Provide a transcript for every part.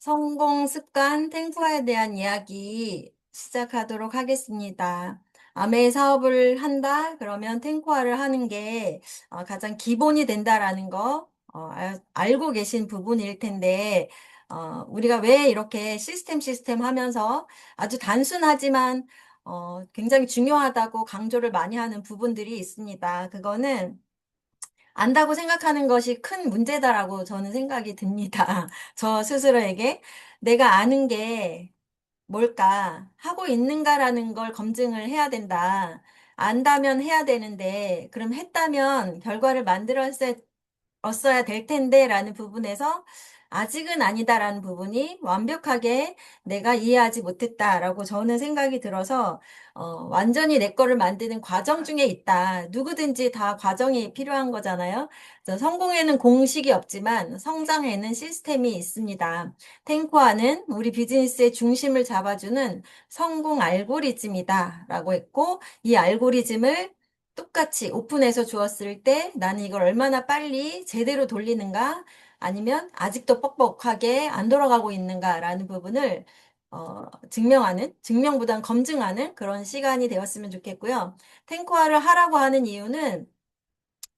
성공 습관 탱크화에 대한 이야기 시작하도록 하겠습니다. 아메 사업을 한다? 그러면 탱크화를 하는 게 가장 기본이 된다라는 거 알고 계신 부분일 텐데 우리가 왜 이렇게 시스템 하면서 아주 단순하지만 굉장히 중요하다고 강조를 많이 하는 부분들이 있습니다. 그거는 안다고 생각하는 것이 큰 문제다라고 저는 생각이 듭니다. 저 스스로에게 내가 아는 게 뭘까? 하고 있는가라는 걸 검증을 해야 된다. 안다면 해야 되는데, 그럼 했다면 결과를 얻어야 될 텐데 라는 부분에서 아직은 아니다라는 부분이 완벽하게 내가 이해하지 못했다라고 저는 생각이 들어서 완전히 내 거를 만드는 과정 중에 있다. 누구든지 다 과정이 필요한 거잖아요. 그래서 성공에는 공식이 없지만 성장에는 시스템이 있습니다. 탱코아는 우리 비즈니스의 중심을 잡아주는 성공 알고리즘이다 라고 했고 이 알고리즘을 똑같이 오픈해서 주었을 때 나는 이걸 얼마나 빨리 제대로 돌리는가 아니면 아직도 뻑뻑하게 안 돌아가고 있는가라는 부분을 증명보다는 검증하는 그런 시간이 되었으면 좋겠고요. 탱커화를 하라고 하는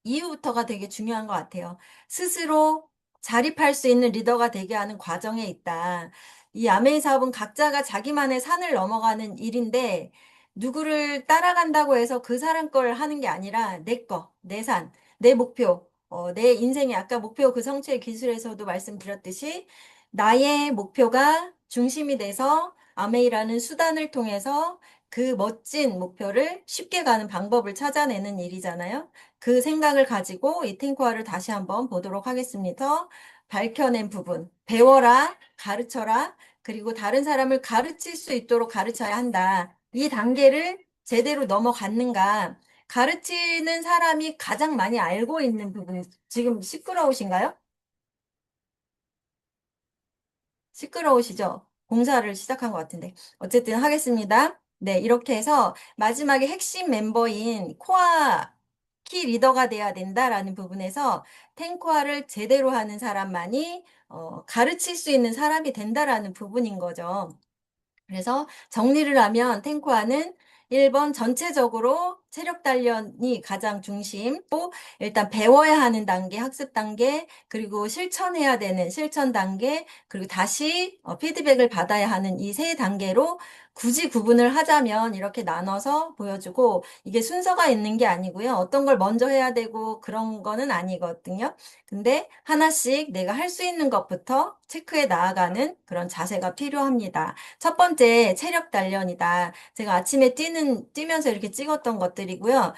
이유부터가 되게 중요한 것 같아요. 스스로 자립할 수 있는 리더가 되게 하는 과정에 있다. 이 아메이 사업은 각자가 자기만의 산을 넘어가는 일인데 누구를 따라간다고 해서 그 사람 걸 하는 게 아니라 내 거, 내 산, 내 목표, 내 인생의 아까 목표 그 성취의 기술에서도 말씀드렸듯이 나의 목표가 중심이 돼서 아메이라는 수단을 통해서 그 멋진 목표를 쉽게 가는 방법을 찾아내는 일이잖아요. 그 생각을 가지고 이 탱고화를 다시 한번 보도록 하겠습니다. 밝혀낸 부분, 배워라, 가르쳐라, 그리고 다른 사람을 가르칠 수 있도록 가르쳐야 한다. 이 단계를 제대로 넘어갔는가? 가르치는 사람이 가장 많이 알고 있는 부분, 지금 시끄러우신가요? 시끄러우시죠? 공사를 시작한 것 같은데. 어쨌든 하겠습니다. 네, 이렇게 해서 마지막에 핵심 멤버인 코아 키 리더가 돼야 된다라는 부분에서 탱코아를 제대로 하는 사람만이 가르칠 수 있는 사람이 된다라는 부분인 거죠. 그래서 정리를 하면 탱코아는 1번 전체적으로 체력 단련이 가장 중심, 또 일단 배워야 하는 단계, 학습 단계, 그리고 실천해야 되는 실천 단계, 그리고 다시 피드백을 받아야 하는 이 세 단계로 굳이 구분을 하자면 이렇게 나눠서 보여주고 이게 순서가 있는 게 아니고요. 어떤 걸 먼저 해야 되고 그런 거는 아니거든요. 근데 하나씩 내가 할 수 있는 것부터 체크해 나아가는 그런 자세가 필요합니다. 첫 번째, 체력 단련이다. 제가 아침에 뛰면서 이렇게 찍었던 것들이고요.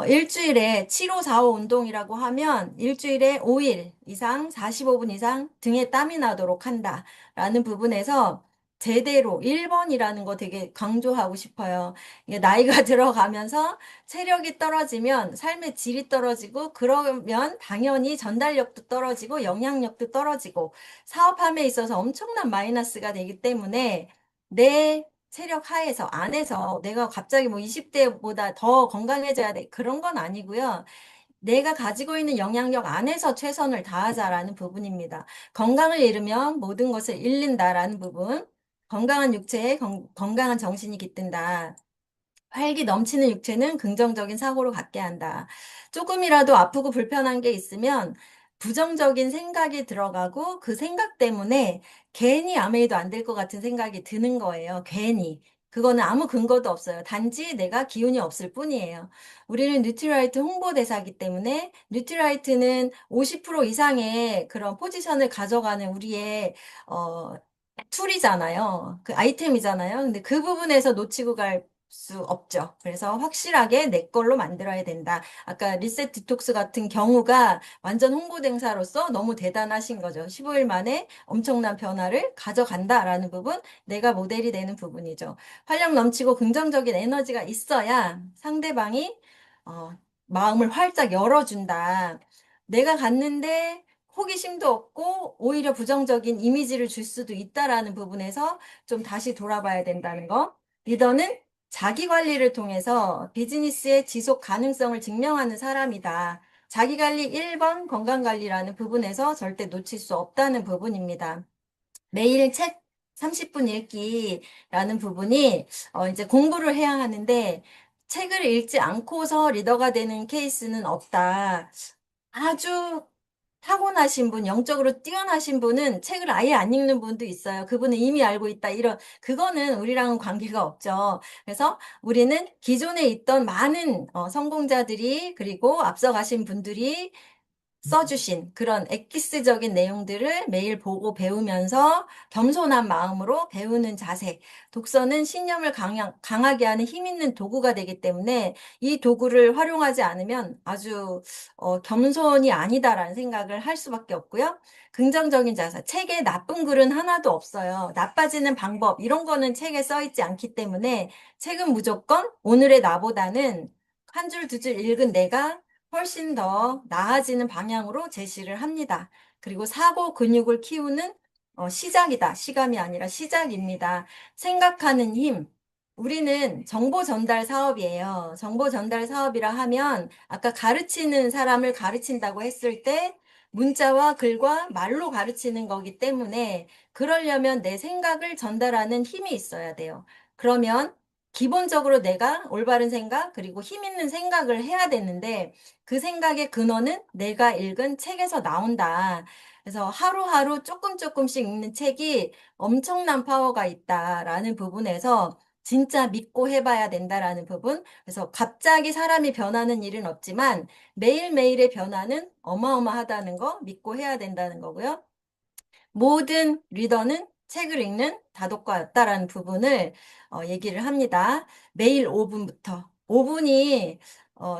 일주일에 7545 운동이라고 하면 일주일에 5일 이상, 45분 이상 등에 땀이 나도록 한다. 라는 부분에서 제대로 1번이라는 거 되게 강조하고 싶어요. 이게 나이가 들어가면서 체력이 떨어지면 삶의 질이 떨어지고 그러면 당연히 전달력도 떨어지고 영향력도 떨어지고 사업함에 있어서 엄청난 마이너스가 되기 때문에 내 체력 하에서 안에서 내가 갑자기 뭐 20대보다 더 건강해져야 돼 그런 건 아니고요. 내가 가지고 있는 영향력 안에서 최선을 다하자라는 부분입니다. 건강을 잃으면 모든 것을 잃는다라는 부분. 건강한 육체에 건강한 정신이 깃든다. 활기 넘치는 육체는 긍정적인 사고를 갖게 한다. 조금이라도 아프고 불편한 게 있으면 부정적인 생각이 들어가고 그 생각 때문에 괜히 아메이도 안 될 것 같은 생각이 드는 거예요. 괜히. 그거는 아무 근거도 없어요. 단지 내가 기운이 없을 뿐이에요. 우리는 뉴트리라이트 홍보대사이기 때문에 뉴트리라이트는 50% 이상의 그런 포지션을 가져가는 우리의 어, 툴이잖아요. 그 아이템이잖아요. 근데 그 부분에서 놓치고 갈 수 없죠. 그래서 확실하게 내 걸로 만들어야 된다. 아까 리셋 디톡스 같은 경우가 완전 홍보대사로서 너무 대단하신 거죠. 15일 만에 엄청난 변화를 가져간다라는 부분, 내가 모델이 되는 부분이죠. 활력 넘치고 긍정적인 에너지가 있어야 상대방이 어, 마음을 활짝 열어준다. 내가 갔는데 호기심도 없고 오히려 부정적인 이미지를 줄 수도 있다라는 부분에서 좀 다시 돌아봐야 된다는 거. 리더는 자기 관리를 통해서 비즈니스의 지속 가능성을 증명하는 사람이다. 자기 관리 1번 건강 관리라는 부분에서 절대 놓칠 수 없다는 부분입니다. 매일 책 30분 읽기라는 부분이 이제 공부를 해야 하는데 책을 읽지 않고서 리더가 되는 케이스는 없다. 아주 타고나신 분, 영적으로 뛰어나신 분은 책을 아예 안 읽는 분도 있어요. 그분은 이미 알고 있다. 그거는 우리랑은 관계가 없죠. 그래서 우리는 기존에 있던 많은 성공자들이, 그리고 앞서가신 분들이 써주신 그런 엑기스적인 내용들을 매일 보고 배우면서 겸손한 마음으로 배우는 자세. 독서는 신념을 강하게 하는 힘 있는 도구가 되기 때문에 이 도구를 활용하지 않으면 아주 겸손이 아니다라는 생각을 할 수밖에 없고요. 긍정적인 자세. 책에 나쁜 글은 하나도 없어요. 나빠지는 방법, 이런 거는 책에 써 있지 않기 때문에 책은 무조건 오늘의 나보다는 한 줄, 두 줄 읽은 내가 훨씬 더 나아지는 방향으로 제시를 합니다. 그리고 사고 근육을 키우는 시작이다. 시감이 아니라 시작입니다. 생각하는 힘. 우리는 정보 전달 사업이에요. 정보 전달 사업이라 하면 아까 가르치는 사람을 가르친다고 했을 때 문자와 글과 말로 가르치는 거기 때문에 그러려면 내 생각을 전달하는 힘이 있어야 돼요. 그러면 기본적으로 내가 올바른 생각, 그리고 힘 있는 생각을 해야 되는데 그 생각의 근원은 내가 읽은 책에서 나온다. 그래서 하루하루 조금씩 읽는 책이 엄청난 파워가 있다라는 부분에서 진짜 믿고 해봐야 된다라는 부분. 그래서 갑자기 사람이 변하는 일은 없지만 매일매일의 변화는 어마어마하다는 거 믿고 해야 된다는 거고요. 모든 리더는 책을 읽는 다독과였다라는 부분을 얘기를 합니다. 매일 5분부터. 5분이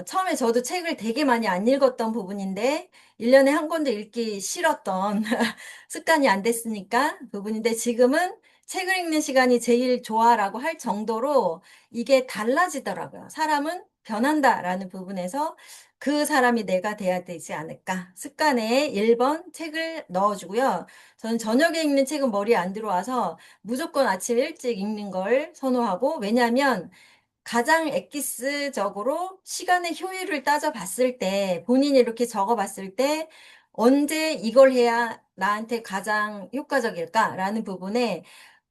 처음에 저도 책을 되게 많이 안 읽었던 부분인데 1년에 한 권도 읽기 싫었던 습관이 안 됐으니까 부분인데 지금은 책을 읽는 시간이 제일 좋아라고 할 정도로 이게 달라지더라고요. 사람은 변한다라는 부분에서 그 사람이 내가 돼야 되지 않을까. 습관에 1번 책을 넣어주고요. 저는 저녁에 읽는 책은 머리에 안 들어와서 무조건 아침 일찍 읽는 걸 선호하고, 왜냐하면 가장 엑기스적으로 시간의 효율을 따져봤을 때, 본인이 이렇게 적어봤을 때, 언제 이걸 해야 나한테 가장 효과적일까라는 부분에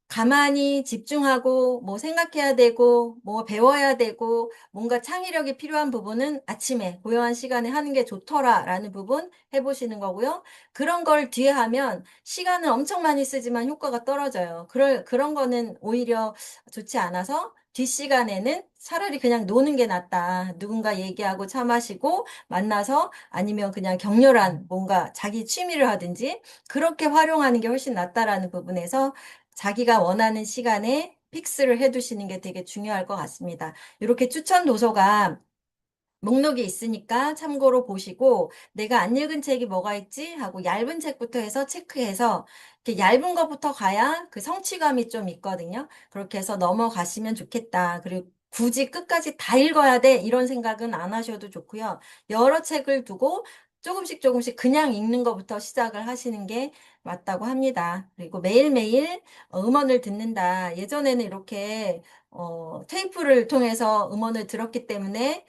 가만히 집중하고 뭐 생각해야 되고 뭐 배워야 되고 뭔가 창의력이 필요한 부분은 아침에 고요한 시간에 하는 게 좋더라라는 부분 해보시는 거고요. 그런 걸 뒤에 하면 시간은 엄청 많이 쓰지만 효과가 떨어져요. 그런 거는 오히려 좋지 않아서 뒷시간에는 차라리 그냥 노는 게 낫다. 누군가 얘기하고 차 마시고 만나서 아니면 그냥 격렬한 뭔가 자기 취미를 하든지 그렇게 활용하는 게 훨씬 낫다라는 부분에서 자기가 원하는 시간에 픽스를 해두시는 게 되게 중요할 것 같습니다. 이렇게 추천 도서가 목록이 있으니까 참고로 보시고 내가 안 읽은 책이 뭐가 있지 하고 얇은 책부터 해서 체크해서 이렇게 얇은 것부터 가야 그 성취감이 좀 있거든요. 그렇게 해서 넘어가시면 좋겠다. 그리고 굳이 끝까지 다 읽어야 돼 이런 생각은 안 하셔도 좋고요. 여러 책을 두고 조금씩 그냥 읽는 것부터 시작을 하시는 게 맞다고 합니다. 그리고 매일매일 음원을 듣는다. 예전에는 이렇게 테이프를 통해서 음원을 들었기 때문에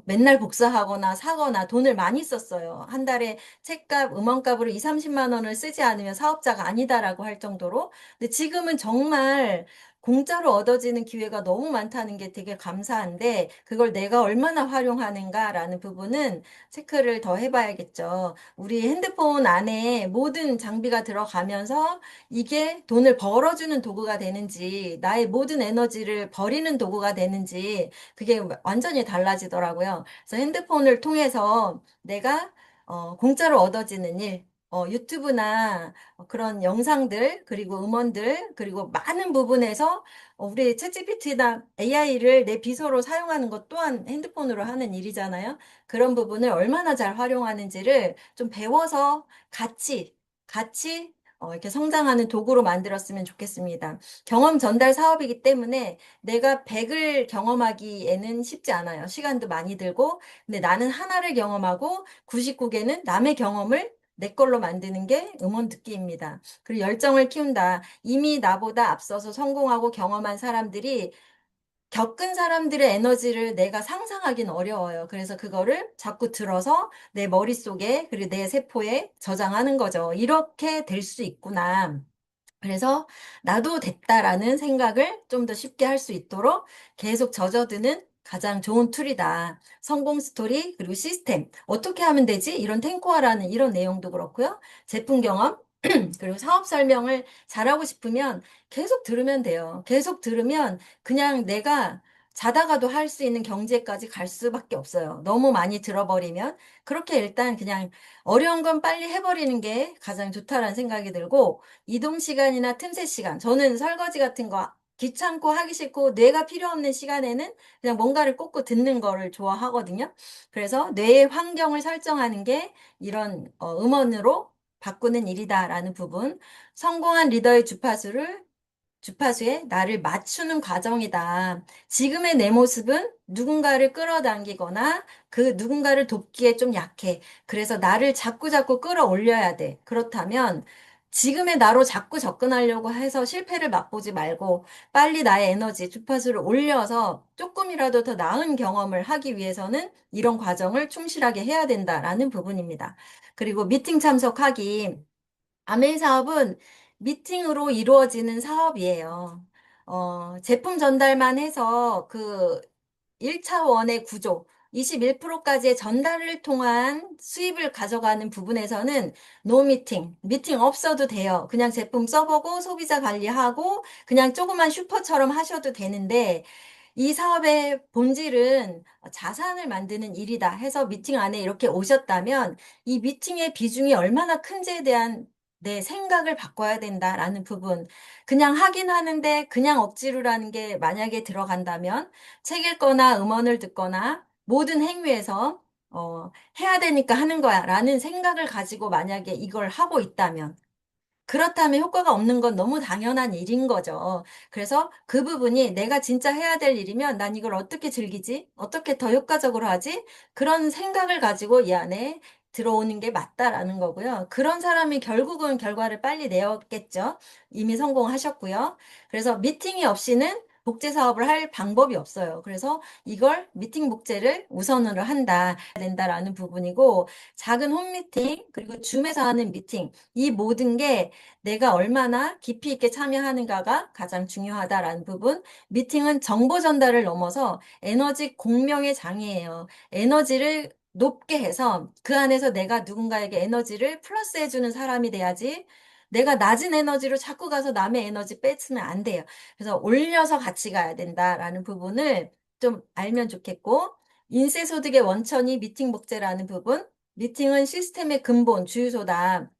맨날 복사하거나 사거나 돈을 많이 썼어요. 한 달에 책값, 음원값으로 2, 30만 원을 쓰지 않으면 사업자가 아니다라고 할 정도로. 근데 지금은 정말 공짜로 얻어지는 기회가 너무 많다는 게 되게 감사한데, 그걸 내가 얼마나 활용하는가라는 부분은 체크를 더 해봐야겠죠. 우리 핸드폰 안에 모든 장비가 들어가면서 이게 돈을 벌어주는 도구가 되는지, 나의 모든 에너지를 버리는 도구가 되는지, 그게 완전히 달라지더라고요. 그래서 핸드폰을 통해서 내가 공짜로 얻어지는 일, 유튜브나 그런 영상들, 그리고 음원들, 그리고 많은 부분에서 우리 챗GPT나 AI를 내 비서로 사용하는 것 또한 핸드폰으로 하는 일이잖아요. 그런 부분을 얼마나 잘 활용하는지를 좀 배워서 같이 이렇게 성장하는 도구로 만들었으면 좋겠습니다. 경험 전달 사업이기 때문에 내가 100을 경험하기에는 쉽지 않아요. 시간도 많이 들고. 근데 나는 하나를 경험하고 99개는 남의 경험을 내 걸로 만드는 게 음원 듣기입니다. 그리고 열정을 키운다. 이미 나보다 앞서서 성공하고 경험한 사람들이 겪은 사람들의 에너지를 내가 상상하기는 어려워요. 그래서 그거를 자꾸 들어서 내 머릿속에 그리고 내 세포에 저장하는 거죠. 이렇게 될 수 있구나. 그래서 나도 됐다라는 생각을 좀 더 쉽게 할 수 있도록 계속 젖어드는 가장 좋은 툴이다. 성공 스토리, 그리고 시스템. 어떻게 하면 되지? 이런 탱코아라는 이런 내용도 그렇고요. 제품 경험, 그리고 사업 설명을 잘하고 싶으면 계속 들으면 돼요. 계속 들으면 그냥 내가 자다가도 할 수 있는 경지에까지 갈 수밖에 없어요. 너무 많이 들어버리면. 그렇게 일단 그냥 어려운 건 빨리 해버리는 게 가장 좋다라는 생각이 들고, 이동 시간이나 틈새 시간. 저는 설거지 같은 거 귀찮고 하기 싫고 뇌가 필요 없는 시간에는 그냥 뭔가를 꽂고 듣는 거를 좋아하거든요. 그래서 뇌의 환경을 설정하는 게 이런 음원으로 바꾸는 일이다라는 부분. 성공한 리더의 주파수에 나를 맞추는 과정이다. 지금의 내 모습은 누군가를 끌어당기거나 그 누군가를 돕기에 좀 약해. 그래서 나를 자꾸자꾸 끌어올려야 돼. 그렇다면 지금의 나로 자꾸 접근하려고 해서 실패를 맛보지 말고 빨리 나의 에너지, 주파수를 올려서 조금이라도 더 나은 경험을 하기 위해서는 이런 과정을 충실하게 해야 된다라는 부분입니다. 그리고 미팅 참석하기. 아메이 사업은 미팅으로 이루어지는 사업이에요. 제품 전달만 해서 그 1차원의 구조, 21%까지의 전달을 통한 수입을 가져가는 부분에서는 노 미팅, 미팅 없어도 돼요. 그냥 제품 써보고 소비자 관리하고 그냥 조그만 슈퍼처럼 하셔도 되는데 이 사업의 본질은 자산을 만드는 일이다 해서 미팅 안에 이렇게 오셨다면 이 미팅의 비중이 얼마나 큰지에 대한 내 생각을 바꿔야 된다라는 부분. 그냥 하긴 하는데 그냥 억지로라는 게 만약에 들어간다면 책 읽거나 음원을 듣거나 모든 행위에서 해야 되니까 하는 거야 라는 생각을 가지고 만약에 이걸 하고 있다면 그렇다면 효과가 없는 건 너무 당연한 일인 거죠. 그래서 그 부분이 내가 진짜 해야 될 일이면 난 이걸 어떻게 즐기지? 어떻게 더 효과적으로 하지? 그런 생각을 가지고 이 안에 들어오는 게 맞다라는 거고요. 그런 사람이 결국은 결과를 빨리 내었겠죠. 이미 성공하셨고요. 그래서 미팅이 없이는 복제 사업을 할 방법이 없어요. 그래서 이걸 미팅 복제를 우선으로 된다라는 부분이고, 작은 홈미팅, 그리고 줌에서 하는 미팅, 이 모든 게 내가 얼마나 깊이 있게 참여하는가가 가장 중요하다라는 부분. 미팅은 정보 전달을 넘어서 에너지 공명의 장이에요. 에너지를 높게 해서 그 안에서 내가 누군가에게 에너지를 플러스해주는 사람이 돼야지 내가 낮은 에너지로 자꾸 가서 남의 에너지 뺏으면 안 돼요. 그래서 올려서 같이 가야 된다라는 부분을 좀 알면 좋겠고, 인쇄소득의 원천이 미팅 복제라는 부분. 미팅은 시스템의 근본, 주유소다.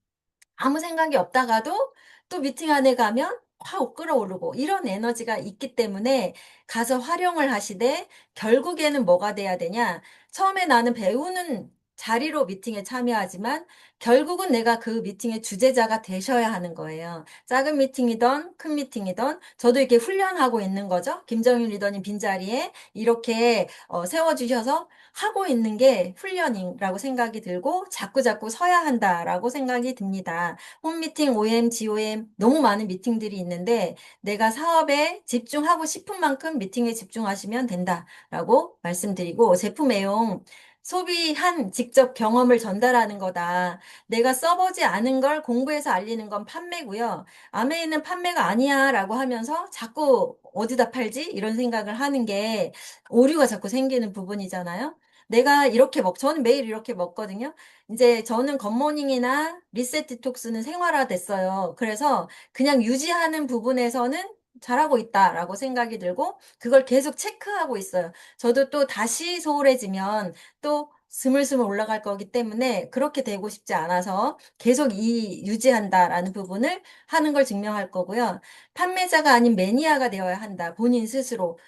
아무 생각이 없다가도 또 미팅 안에 가면 확 끌어오르고 이런 에너지가 있기 때문에 가서 활용을 하시되 결국에는 뭐가 돼야 되냐? 처음에 나는 배우는 자리로 미팅에 참여하지만 결국은 내가 그 미팅의 주재자가 되셔야 하는 거예요. 작은 미팅이든 큰 미팅이든 저도 이렇게 훈련하고 있는 거죠. 김정윤 리더님 빈자리에 이렇게 세워주셔서 하고 있는 게 훈련이라고 생각이 들고 자꾸자꾸 서야 한다라고 생각이 듭니다. 홈미팅, OM, GOM 너무 많은 미팅들이 있는데 내가 사업에 집중하고 싶은 만큼 미팅에 집중하시면 된다라고 말씀드리고, 제품 애용 소비한 직접 경험을 전달하는 거다. 내가 써보지 않은 걸 공부해서 알리는 건 판매고요. 아메이는 판매가 아니야 라고 하면서 자꾸 어디다 팔지? 이런 생각을 하는 게 오류가 자꾸 생기는 부분이잖아요. 내가 이렇게 저는 매일 이렇게 먹거든요. 이제 저는 굿모닝이나 리셋 디톡스는 생활화됐어요. 그래서 그냥 유지하는 부분에서는 잘하고 있다라고 생각이 들고 그걸 계속 체크하고 있어요. 저도 또 다시 소홀해지면 또 스물스물 올라갈 거기 때문에 그렇게 되고 싶지 않아서 계속 유지한다라는 부분을 하는 걸 증명할 거고요. 판매자가 아닌 매니아가 되어야 한다. 본인 스스로.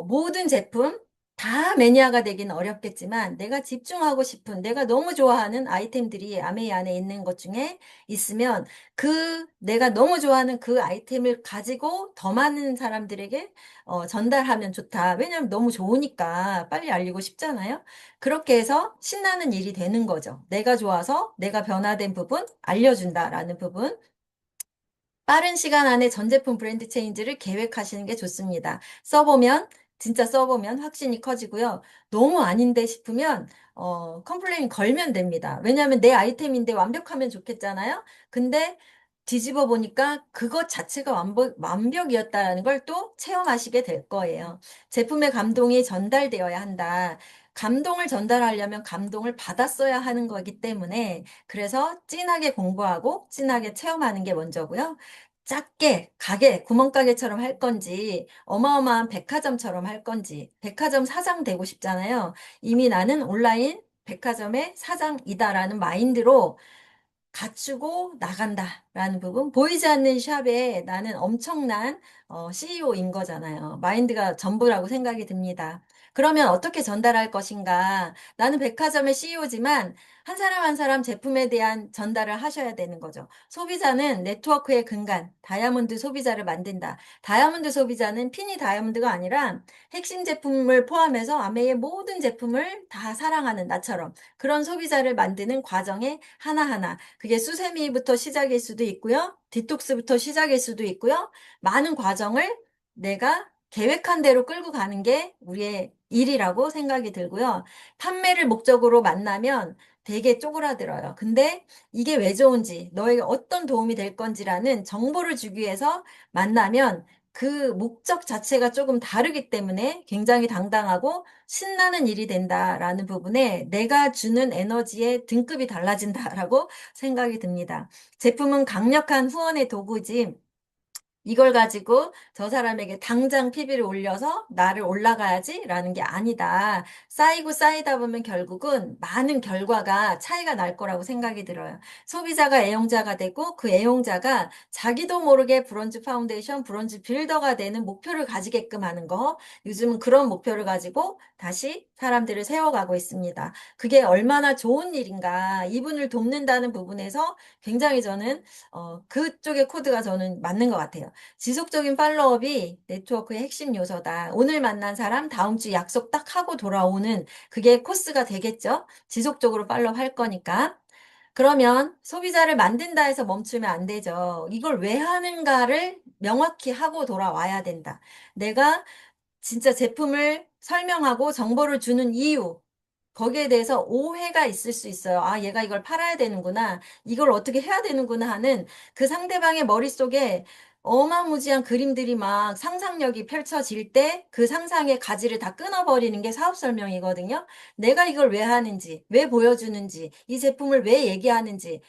모든 제품 다 매니아가 되기는 어렵겠지만 내가 집중하고 싶은 내가 너무 좋아하는 아이템들이 아메이 안에 있는 것 중에 있으면 그 내가 너무 좋아하는 그 아이템을 가지고 더 많은 사람들에게 전달하면 좋다. 왜냐하면 너무 좋으니까 빨리 알리고 싶잖아요. 그렇게 해서 신나는 일이 되는 거죠. 내가 좋아서 내가 변화된 부분 알려준다라는 부분. 빠른 시간 안에 전 제품 브랜드 체인지를 계획하시는 게 좋습니다. 진짜 써보면 확신이 커지고요. 너무 아닌데 싶으면, 컴플레인 걸면 됩니다. 왜냐하면 내 아이템인데 완벽하면 좋겠잖아요. 근데 뒤집어 보니까 그것 자체가 완벽이었다라는 걸 또 체험하시게 될 거예요. 제품의 감동이 전달되어야 한다. 감동을 전달하려면 감동을 받았어야 하는 거기 때문에 그래서 진하게 공부하고 진하게 체험하는 게 먼저고요. 작게 가게, 구멍가게처럼 할 건지 어마어마한 백화점처럼 할 건지 백화점 사장 되고 싶잖아요. 이미 나는 온라인 백화점의 사장이다라는 마인드로 갖추고 나간다라는 부분. 보이지 않는 샵에 나는 엄청난 CEO인 거잖아요. 마인드가 전부라고 생각이 듭니다. 그러면 어떻게 전달할 것인가? 나는 백화점의 CEO지만 한 사람 한 사람 제품에 대한 전달을 하셔야 되는 거죠. 소비자는 네트워크의 근간, 다이아몬드 소비자를 만든다. 다이아몬드 소비자는 핀이 다이아몬드가 아니라 핵심 제품을 포함해서 아메이의 모든 제품을 다 사랑하는 나처럼 그런 소비자를 만드는 과정에 하나하나 그게 수세미부터 시작일 수도 있고요. 디톡스부터 시작일 수도 있고요. 많은 과정을 내가 계획한 대로 끌고 가는 게 우리의 일이라고 생각이 들고요. 판매를 목적으로 만나면 되게 쪼그라들어요. 근데 이게 왜 좋은지, 너에게 어떤 도움이 될 건지라는 정보를 주기 위해서 만나면 그 목적 자체가 조금 다르기 때문에 굉장히 당당하고 신나는 일이 된다라는 부분에 내가 주는 에너지의 등급이 달라진다라고 생각이 듭니다. 제품은 강력한 후원의 도구지 이걸 가지고 저 사람에게 당장 PB를 올려서 나를 올라가야지라는 게 아니다. 쌓이고 쌓이다 보면 결국은 많은 결과가 차이가 날 거라고 생각이 들어요. 소비자가 애용자가 되고 그 애용자가 자기도 모르게 브론즈 파운데이션, 브론즈 빌더가 되는 목표를 가지게끔 하는 거. 요즘은 그런 목표를 가지고 다시 사람들을 세워가고 있습니다. 그게 얼마나 좋은 일인가. 이분을 돕는다는 부분에서 굉장히 저는 그쪽의 코드가 저는 맞는 것 같아요. 지속적인 팔로업이 네트워크의 핵심 요소다. 오늘 만난 사람 다음 주 약속 딱 하고 돌아오는 그게 코스가 되겠죠? 지속적으로 팔로업 할 거니까. 그러면 소비자를 만든다 해서 멈추면 안 되죠. 이걸 왜 하는가를 명확히 하고 돌아와야 된다. 내가 진짜 제품을 설명하고 정보를 주는 이유, 거기에 대해서 오해가 있을 수 있어요. 아, 얘가 이걸 팔아야 되는구나. 이걸 어떻게 해야 되는구나 하는 그 상대방의 머릿속에 어마무지한 그림들이 막 상상력이 펼쳐질 때 그 상상의 가지를 다 끊어버리는 게 사업 설명이거든요. 내가 이걸 왜 하는지, 왜 보여주는지, 이 제품을 왜 얘기하는지,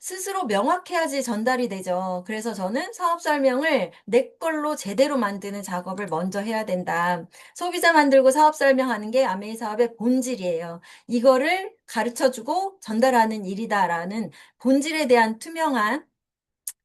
스스로 명확해야지 전달이 되죠. 그래서 저는 사업 설명을 내 걸로 제대로 만드는 작업을 먼저 해야 된다. 소비자 만들고 사업 설명하는 게 아메이 사업의 본질이에요. 이거를 가르쳐주고 전달하는 일이다라는 본질에 대한 투명한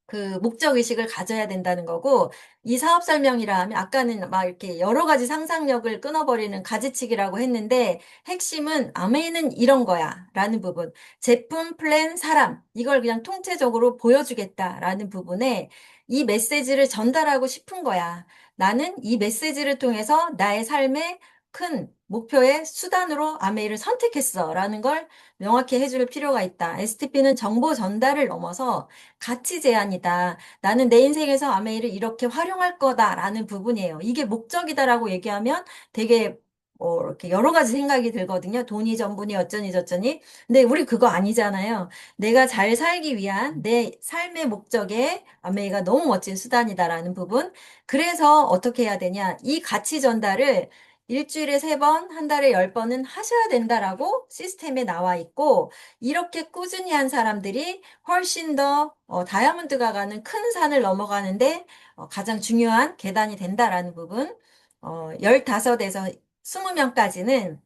그 목적의식을 가져야 된다는 거고, 이 사업 설명이라 하면 아까는 막 이렇게 여러 가지 상상력을 끊어버리는 가지치기라고 했는데, 핵심은 아메이는 이런 거야 라는 부분. 제품, 플랜, 사람. 이걸 그냥 통째적으로 보여주겠다라는 부분에 이 메시지를 전달하고 싶은 거야. 나는 이 메시지를 통해서 나의 삶의 큰 목표의 수단으로 아메이를 선택했어 라는 걸 명확히 해줄 필요가 있다. STP는 정보 전달을 넘어서 가치 제한이다. 나는 내 인생에서 아메이를 이렇게 활용할 거다라는 부분이에요. 이게 목적이다라고 얘기하면 되게 이렇게 여러 가지 생각이 들거든요. 돈이 전부니 어쩌니 저쩌니. 근데 우리 그거 아니잖아요. 내가 잘 살기 위한 내 삶의 목적에 아메이가 너무 멋진 수단이다라는 부분. 그래서 어떻게 해야 되냐? 이 가치 전달을 일주일에 3번, 한 달에 10번은 하셔야 된다라고 시스템에 나와 있고, 이렇게 꾸준히 한 사람들이 훨씬 더 다이아몬드가 가는 큰 산을 넘어가는데 가장 중요한 계단이 된다라는 부분. 15에서 20명까지는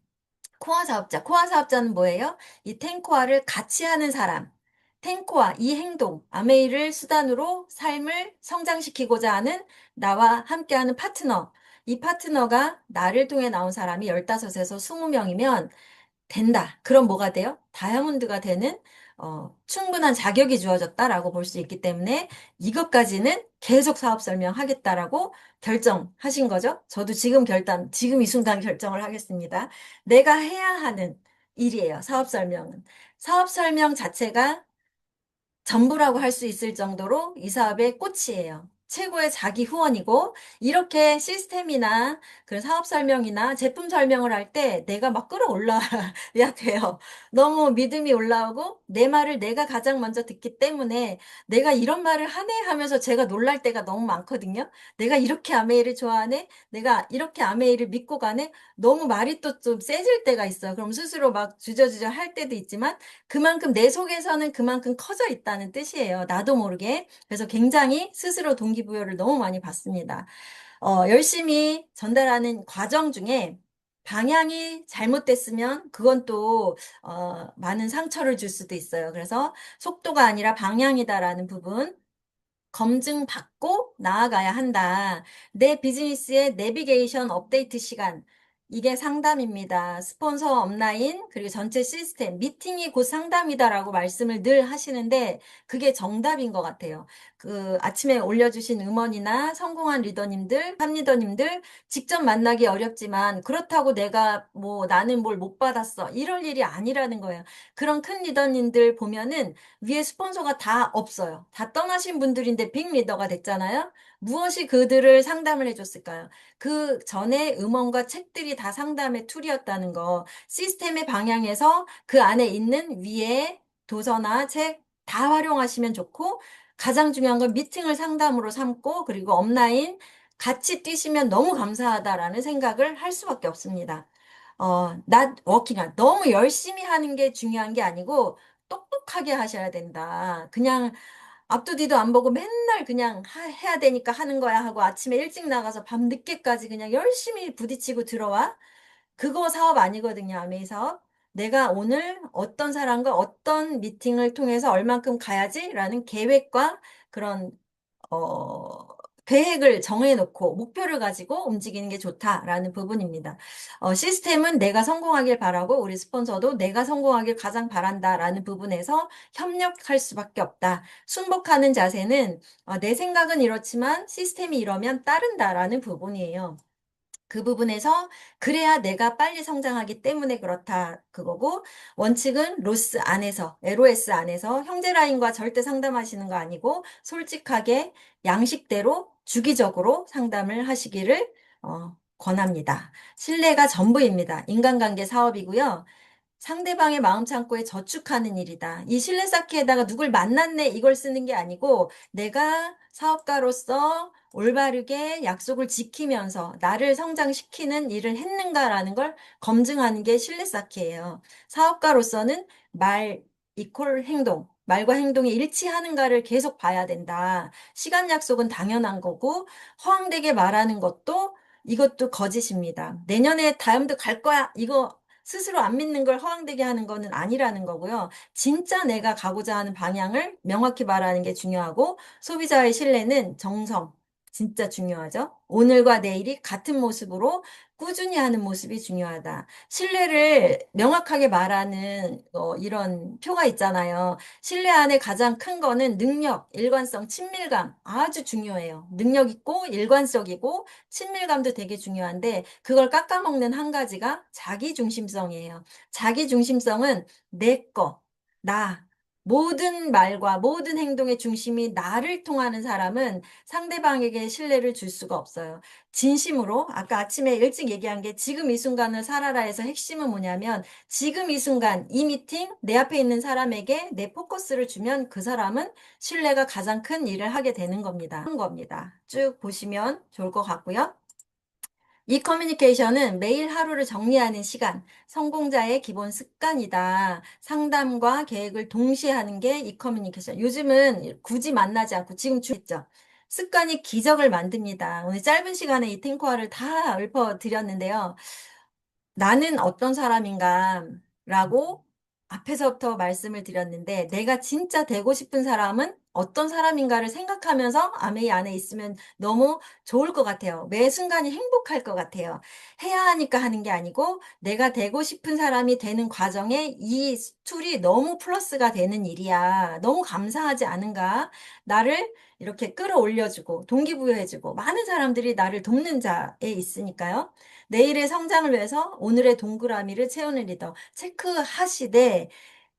코어 사업자. 코어 사업자는 뭐예요? 이 탱코아를 같이 하는 사람. 탱코아, 이 행동, 아메이를 수단으로 삶을 성장시키고자 하는 나와 함께하는 파트너. 이 파트너가 나를 통해 나온 사람이 15에서 20명이면 된다. 그럼 뭐가 돼요? 다이아몬드가 되는 충분한 자격이 주어졌다라고 볼 수 있기 때문에 이것까지는 계속 사업 설명하겠다라고 결정하신 거죠. 저도 지금 이 순간 결정을 하겠습니다. 내가 해야 하는 일이에요. 사업 설명은. 사업 설명 자체가 전부라고 할 수 있을 정도로 이 사업의 꽃이에요. 최고의 자기 후원이고, 이렇게 시스템이나 그 사업 설명이나 제품 설명을 할 때 내가 막 끌어올라야 돼요. 너무 믿음이 올라오고 내 말을 내가 가장 먼저 듣기 때문에 내가 이런 말을 하네 하면서 제가 놀랄 때가 너무 많거든요. 내가 이렇게 아메이를 좋아하네? 내가 이렇게 아메이를 믿고 가네? 너무 말이 또 좀 세질 때가 있어요. 그럼 스스로 막 주저주저 할 때도 있지만 그만큼 내 속에서는 그만큼 커져 있다는 뜻이에요. 나도 모르게. 그래서 굉장히 스스로 동기부여를 너무 많이 받습니다. 열심히 전달하는 과정 중에 방향이 잘못됐으면 그건 또, 많은 상처를 줄 수도 있어요. 그래서 속도가 아니라 방향이다라는 부분, 검증받고 나아가야 한다. 내 비즈니스의 내비게이션 업데이트 시간. 이게 상담입니다. 스폰서 업라인, 그리고 전체 시스템, 미팅이 곧 상담이다라고 말씀을 늘 하시는데, 그게 정답인 것 같아요. 그 아침에 올려주신 음원이나 성공한 리더님들, 탑리더님들, 직접 만나기 어렵지만, 그렇다고 내가 뭐 나는 뭘 못 받았어. 이럴 일이 아니라는 거예요. 그런 큰 리더님들 보면은, 위에 스폰서가 다 없어요. 다 떠나신 분들인데 빅 리더가 됐잖아요. 무엇이 그들을 상담을 해줬을까요? 그 전에 음원과 책들이 다 상담의 툴이었다는 거. 시스템의 방향에서 그 안에 있는 위에 도서나 책 다 활용하시면 좋고, 가장 중요한 건 미팅을 상담으로 삼고, 그리고 업라인 같이 뛰시면 너무 감사하다라는 생각을 할 수밖에 없습니다. not working, 너무 열심히 하는 게 중요한 게 아니고, 똑똑하게 하셔야 된다. 그냥 앞도 뒤도 안 보고 맨날 그냥 해야 되니까 하는 거야 하고 아침에 일찍 나가서 밤 늦게까지 그냥 열심히 부딪히고 들어와. 그거 사업 아니거든요, 아메이 사업. 내가 오늘 어떤 사람과 어떤 미팅을 통해서 얼만큼 가야지라는 계획과 그런 어, 계획을 정해놓고 목표를 가지고 움직이는 게 좋다라는 부분입니다. 시스템은 내가 성공하길 바라고 우리 스폰서도 내가 성공하길 가장 바란다라는 부분에서 협력할 수밖에 없다. 순복하는 자세는 내 생각은 이렇지만 시스템이 이러면 따른다라는 부분이에요. 그 부분에서 그래야 내가 빨리 성장하기 때문에 그렇다 그거고 원칙은 로스 안에서 LOS 안에서 형제 라인과 절대 상담하시는 거 아니고 솔직하게 양식대로 주기적으로 상담을 하시기를 권합니다. 신뢰가 전부입니다. 인간관계 사업이고요. 상대방의 마음 창고에 저축하는 일이다. 이 신뢰 쌓기에다가 누굴 만났네 이걸 쓰는 게 아니고 내가 사업가로서 올바르게 약속을 지키면서 나를 성장시키는 일을 했는가라는 걸 검증하는 게 신뢰 쌓기예요. 사업가로서는 말 이퀄 행동, 말과 행동이 일치하는가를 계속 봐야 된다. 시간 약속은 당연한 거고 허황되게 말하는 것도 이것도 거짓입니다. 내년에 다음도 갈 거야. 이거 스스로 안 믿는 걸 허황되게 하는 거는 아니라는 거고요. 진짜 내가 가고자 하는 방향을 명확히 말하는 게 중요하고 소비자의 신뢰는 정성. 진짜 중요하죠. 오늘과 내일이 같은 모습으로 꾸준히 하는 모습이 중요하다. 신뢰를 명확하게 말하는 이런 표가 있잖아요. 신뢰 안에 가장 큰 거는 능력, 일관성, 친밀감 아주 중요해요. 능력 있고 일관성이고 친밀감도 되게 중요한데 그걸 깎아먹는 한 가지가 자기중심성이에요. 자기중심성은 내 거, 나, 모든 말과 모든 행동의 중심이 나를 통하는 사람은 상대방에게 신뢰를 줄 수가 없어요. 진심으로 아까 아침에 일찍 얘기한 게 지금 이 순간을 살아라 해서 핵심은 뭐냐면 지금 이 순간 이 미팅 내 앞에 있는 사람에게 내 포커스를 주면 그 사람은 신뢰가 가장 큰 일을 하게 되는 겁니다. 쭉 보시면 좋을 것 같고요. 이 커뮤니케이션은 매일 하루를 정리하는 시간, 성공자의 기본 습관이다. 상담과 계획을 동시에 하는 게 이 커뮤니케이션. 요즘은 굳이 만나지 않고 지금 주있죠. 습관이 기적을 만듭니다. 오늘 짧은 시간에 이 탱커화를 다 읊어드렸는데요. 나는 어떤 사람인가 라고 앞에서부터 말씀을 드렸는데 내가 진짜 되고 싶은 사람은 어떤 사람인가를 생각하면서 아메이 안에 있으면 너무 좋을 것 같아요. 매 순간이 행복할 것 같아요. 해야 하니까 하는 게 아니고 내가 되고 싶은 사람이 되는 과정에 이 툴이 너무 플러스가 되는 일이야. 너무 감사하지 않은가? 나를 이렇게 끌어올려주고 동기부여해주고 많은 사람들이 나를 돕는 자에 있으니까요. 내일의 성장을 위해서 오늘의 동그라미를 채우는 리더 체크하시되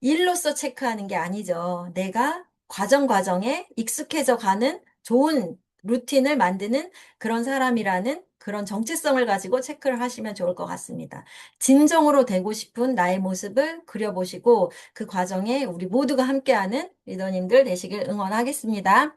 일로서 체크하는 게 아니죠. 내가 과정에 익숙해져 가는 좋은 루틴을 만드는 그런 사람이라는 그런 정체성을 가지고 체크를 하시면 좋을 것 같습니다. 진정으로 되고 싶은 나의 모습을 그려보시고 그 과정에 우리 모두가 함께하는 리더님들 되시길 응원하겠습니다.